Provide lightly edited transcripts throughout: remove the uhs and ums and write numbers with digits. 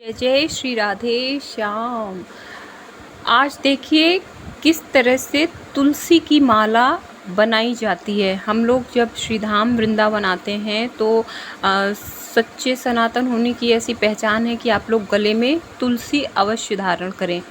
जय जय श्री राधे श्याम। आज देखिए किस तरह से तुलसी की माला बनाई जाती है। हम लोग जब श्रीधाम वृंदावन आते हैं तो सच्चे सनातन होने की ऐसी पहचान है कि आप लोग गले में तुलसी अवश्य धारण करें।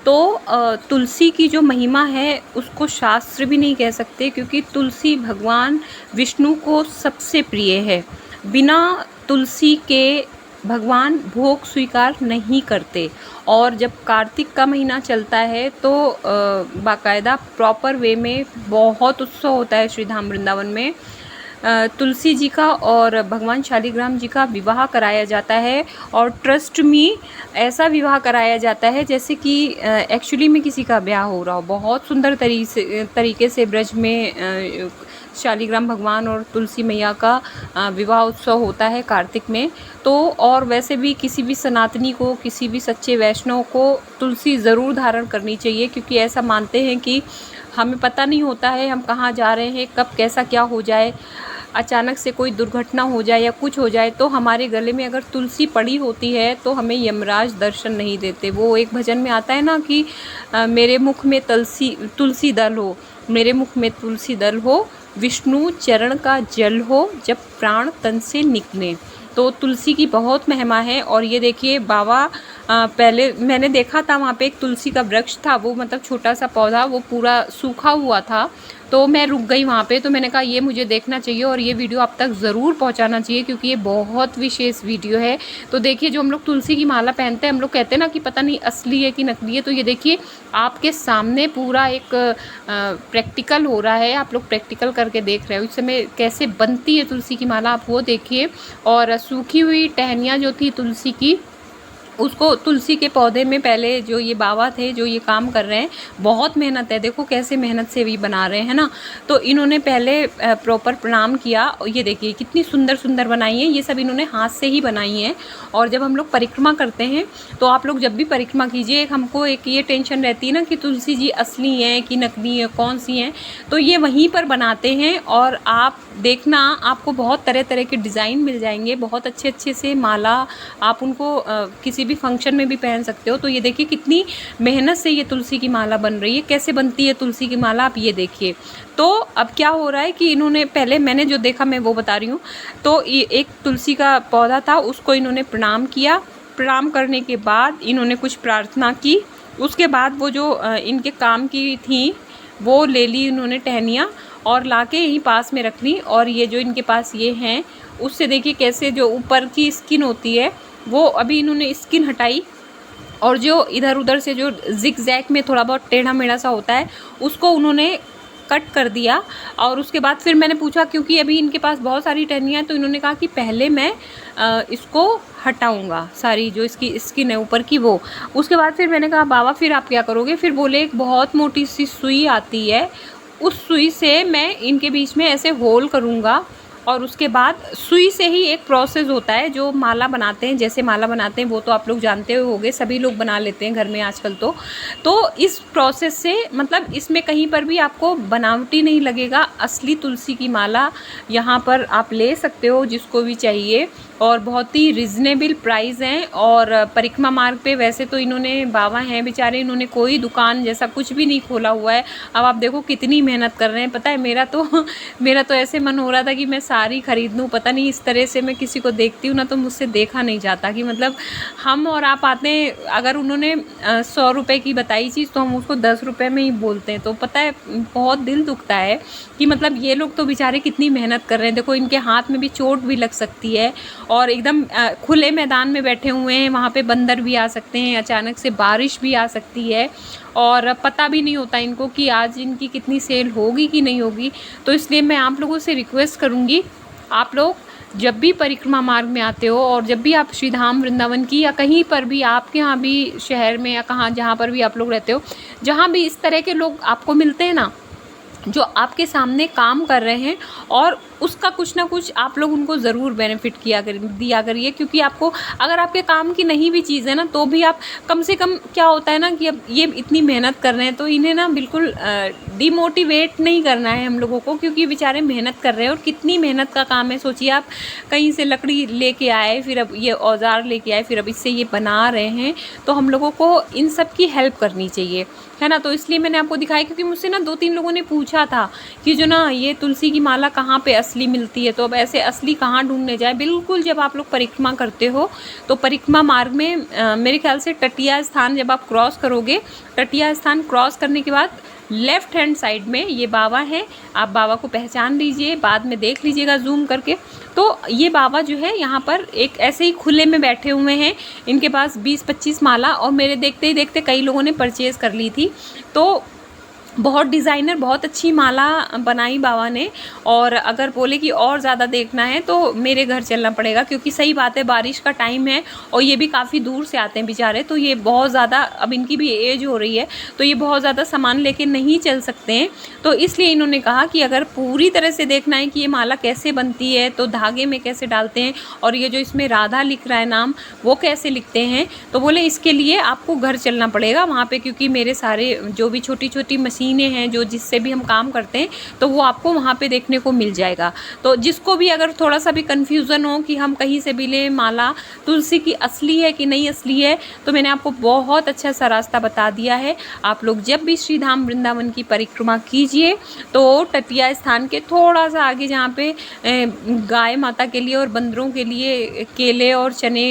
तो तुलसी की जो महिमा है उसको शास्त्र भी नहीं कह सकते, क्योंकि तुलसी भगवान विष्णु को सबसे प्रिय है। बिना तुलसी के भगवान भोग स्वीकार नहीं करते। और जब कार्तिक का महीना चलता है तो बाकायदा प्रॉपर वे में बहुत उत्सव होता है श्रीधाम वृंदावन में। तुलसी जी का और भगवान शालिग्राम जी का विवाह कराया जाता है, और ट्रस्ट में ऐसा विवाह कराया जाता है जैसे कि एक्चुअली में किसी का ब्याह हो रहा हो। बहुत सुंदर तरीके से ब्रज में शालिग्राम भगवान और तुलसी मैया का विवाह उत्सव होता है कार्तिक में। तो और वैसे भी किसी भी सनातनी को, किसी भी सच्चे वैष्णव को तुलसी ज़रूर धारण करनी चाहिए, क्योंकि ऐसा मानते हैं कि हमें पता नहीं होता है हम कहाँ जा रहे हैं, कब कैसा क्या हो जाए, अचानक से कोई दुर्घटना हो जाए या कुछ हो जाए, तो हमारे गले में अगर तुलसी पड़ी होती है तो हमें यमराज दर्शन नहीं देते। वो एक भजन में आता है ना कि मेरे मुख में तुलसी दल हो, मेरे मुख में तुलसी दल हो, विष्णु चरण का जल हो, जब प्राण तन से निकले। तो तुलसी की बहुत महिमा है। और ये देखिए बाबा, पहले मैंने देखा था वहाँ पे एक तुलसी का वृक्ष था, वो मतलब छोटा सा पौधा, वो पूरा सूखा हुआ था। तो मैं रुक गई वहाँ पे, तो मैंने कहा ये मुझे देखना चाहिए और ये वीडियो आप तक ज़रूर पहुँचाना चाहिए, क्योंकि ये बहुत विशेष वीडियो है। तो देखिए जो हम लोग तुलसी की माला पहनते हैं, हम लोग कहते हैं ना कि पता नहीं असली है कि नकली है, तो ये देखिए आपके सामने पूरा एक प्रैक्टिकल हो रहा है। आप लोग प्रैक्टिकल करके देख रहे हो इस समय कैसे बनती है तुलसी की माला, आप वो देखिए। और सूखी हुई टहनियाँ जो थी तुलसी की, उसको तुलसी के पौधे में पहले जो ये बाबा थे जो ये काम कर रहे हैं, बहुत मेहनत है, देखो कैसे मेहनत से भी बना रहे हैं ना। तो इन्होंने पहले प्रॉपर प्रणाम किया। ये देखिए कितनी सुंदर सुंदर बनाई है, ये सब इन्होंने हाथ से ही बनाई हैं। और जब हम लोग परिक्रमा करते हैं तो आप लोग जब भी परिक्रमा कीजिए, हमको एक ये टेंशन रहती है ना कि तुलसी जी असली हैं कि नकली है, कौन सी हैं। तो ये वहीं पर बनाते हैं, और आप देखना आपको बहुत तरह तरह के डिज़ाइन मिल जाएंगे, बहुत अच्छे अच्छे से माला आप उनको किसी भी फंक्शन में भी पहन सकते हो। तो ये देखिए कितनी मेहनत से ये तुलसी की माला बन रही है। कैसे बनती है तुलसी की माला आप ये देखिए। तो अब क्या हो रहा है कि इन्होंने, पहले मैंने जो देखा मैं वो बता रही हूँ। तो ये एक तुलसी का पौधा था, उसको इन्होंने प्रणाम किया। प्रणाम करने के बाद इन्होंने कुछ प्रार्थना की। उसके बाद वो जो इनके काम की थी वो ले ली इन्होंने टहनियाँ, और लाके यहीं पास में रख ली। और ये जो इनके पास ये हैं, उससे देखिए कैसे जो ऊपर की स्किन होती है वो अभी इन्होंने स्किन हटाई, और जो इधर उधर से जो जिग जैग में थोड़ा बहुत टेढ़ा मेढ़ा सा होता है उसको उन्होंने कट कर दिया। और उसके बाद फिर मैंने पूछा, क्योंकि अभी इनके पास बहुत सारी टहनियाँ हैं, तो इन्होंने कहा कि पहले मैं इसको हटाऊंगा, सारी जो इसकी स्किन है ऊपर की वो। उसके बाद फिर मैंने कहा बाबा फिर आप क्या करोगे। फिर बोले एक बहुत मोटी सी सुई आती है, उस सुई से मैं इनके बीच में ऐसे होल करूँगा, और उसके बाद सुई से ही एक प्रोसेस होता है जो माला बनाते हैं। जैसे माला बनाते हैं वो तो आप लोग जानते होंगे, सभी लोग बना लेते हैं घर में आजकल। तो इस प्रोसेस से मतलब इसमें कहीं पर भी आपको बनावटी नहीं लगेगा। असली तुलसी की माला यहाँ पर आप ले सकते हो जिसको भी चाहिए, और बहुत ही रिजनेबल प्राइस हैं। और परिक्रमा मार्ग पे वैसे तो इन्होंने, बाबा हैं बेचारे, इन्होंने कोई दुकान जैसा कुछ भी नहीं खोला हुआ है। अब आप देखो कितनी मेहनत कर रहे हैं। पता है मेरा तो ऐसे मन हो रहा था कि मैं सारी खरीद लूँ। पता नहीं इस तरह से मैं किसी को देखती हूँ ना तो मुझसे देखा नहीं जाता कि मतलब हम और आप आते हैं, अगर उन्होंने 100 रुपये की बताई चीज़ तो हम उसको 10 रुपये में ही बोलते हैं। तो पता है बहुत दिल दुखता है कि मतलब ये लोग तो बेचारे कितनी मेहनत कर रहे हैं। देखो इनके हाथ में भी चोट भी लग सकती है, और एकदम खुले मैदान में बैठे हुए हैं, वहाँ पे बंदर भी आ सकते हैं, अचानक से बारिश भी आ सकती है, और पता भी नहीं होता इनको कि आज इनकी कितनी सेल होगी कि नहीं होगी। तो इसलिए मैं आप लोगों से रिक्वेस्ट करूँगी, आप लोग जब भी परिक्रमा मार्ग में आते हो, और जब भी आप श्रीधाम वृंदावन की या कहीं पर भी आपके यहाँ भी शहर में या कहाँ जहाँ पर भी आप लोग रहते हो, जहाँ भी इस तरह के लोग आपको मिलते हैं ना, जो आपके सामने काम कर रहे हैं, और उसका कुछ ना कुछ आप लोग उनको ज़रूर बेनिफिट दिया करिए, क्योंकि आपको अगर आपके काम की नहीं भी चीज़ है ना, तो भी आप कम से कम, क्या होता है ना कि अब ये इतनी मेहनत कर रहे हैं तो इन्हें ना बिल्कुल डिमोटिवेट नहीं करना है हम लोगों को, क्योंकि बेचारे मेहनत कर रहे हैं और कितनी मेहनत का काम है। सोचिए आप कहीं से लकड़ी लेके आए, फिर अब ये औजार लेके आए, फिर अब इससे ये बना रहे हैं, तो हम लोगों को इन सब की हेल्प करनी चाहिए, है ना। तो इसलिए मैंने आपको दिखाया, क्योंकि मुझसे ना 2-3 लोगों ने पूछा था कि जो ना ये तुलसी की माला कहाँ पे असली मिलती है, तो अब ऐसे असली कहाँ ढूंढने जाए। बिल्कुल जब आप लोग परिक्रमा करते हो तो परिक्रमा मार्ग में मेरे ख्याल से टटिया स्थान जब आप क्रॉस करोगे, टटिया स्थान क्रॉस करने के बाद लेफ़्ट हैंड साइड में ये बाबा हैं। आप बाबा को पहचान लीजिए, बाद में देख लीजिएगा जूम करके। तो ये बाबा जो है यहाँ पर एक ऐसे ही खुले में बैठे हुए हैं, इनके पास 20-25 माला, और मेरे देखते ही देखते कई लोगों ने परचेज़ कर ली थी। तो बहुत डिज़ाइनर, बहुत अच्छी माला बनाई बाबा ने। और अगर बोले कि और ज़्यादा देखना है तो मेरे घर चलना पड़ेगा, क्योंकि सही बात है बारिश का टाइम है और ये भी काफ़ी दूर से आते हैं बेचारे, तो ये बहुत ज़्यादा, अब इनकी भी एज हो रही है तो ये बहुत ज़्यादा सामान लेके नहीं चल सकते हैं। तो इसलिए इन्होंने कहा कि अगर पूरी तरह से देखना है कि ये माला कैसे बनती है, तो धागे में कैसे डालते हैं, और ये जो इसमें राधा लिख रहा है नाम, वो कैसे लिखते हैं, तो बोले इसके लिए आपको घर चलना पड़ेगा वहाँ पे, क्योंकि मेरे सारे जो भी छोटी छोटी मशीनें हैं जो जिससे भी हम काम करते हैं, तो वो आपको वहाँ पे देखने को मिल जाएगा। तो जिसको भी अगर थोड़ा सा भी कन्फ्यूज़न हो कि हम कहीं से भी लें माला, तुलसी की असली है कि नहीं असली है, तो मैंने आपको बहुत अच्छा सा रास्ता बता दिया है। आप लोग जब भी श्री धाम वृंदावन की परिक्रमा कीजिए तो टटिया स्थान के थोड़ा सा आगे, जहाँ पे गाय माता के लिए और बंदरों के लिए केले और चने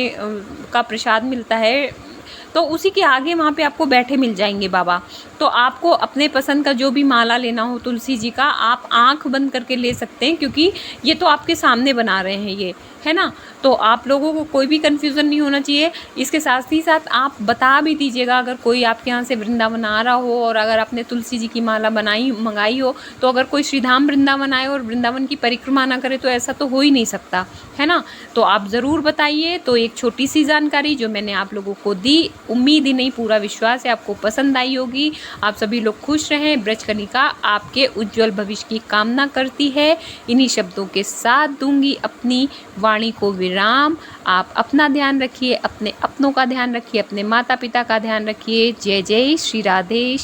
का प्रसाद मिलता है, तो उसी के आगे वहाँ पे आपको बैठे मिल जाएंगे बाबा। तो आपको अपने पसंद का जो भी माला लेना हो तुलसी जी का, आप आंख बंद करके ले सकते हैं, क्योंकि ये तो आपके सामने बना रहे हैं ये, है ना। तो आप लोगों को कोई भी कन्फ्यूज़न नहीं होना चाहिए। इसके साथ ही साथ आप बता भी दीजिएगा, अगर कोई आपके यहाँ से वृंदावन आ रहा हो और अगर आपने तुलसी जी की माला मंगाई हो, तो अगर कोई श्रीधाम वृंदावन आए और वृंदावन की परिक्रमा ना करे तो ऐसा तो हो ही नहीं सकता, है ना। तो आप ज़रूर बताइए। तो एक छोटी सी जानकारी जो मैंने आप लोगों को दी, उम्मीद ही नहीं पूरा विश्वास है आपको पसंद आई होगी। आप सभी लोग खुश रहें। ब्रजकनिका आपके उज्जवल भविष्य की कामना करती है। इन्हीं शब्दों के साथ दूंगी अपनी वाणी को विराम। आप अपना ध्यान रखिए, अपने अपनों का ध्यान रखिए, अपने माता पिता का ध्यान रखिए। जय जय श्री राधे।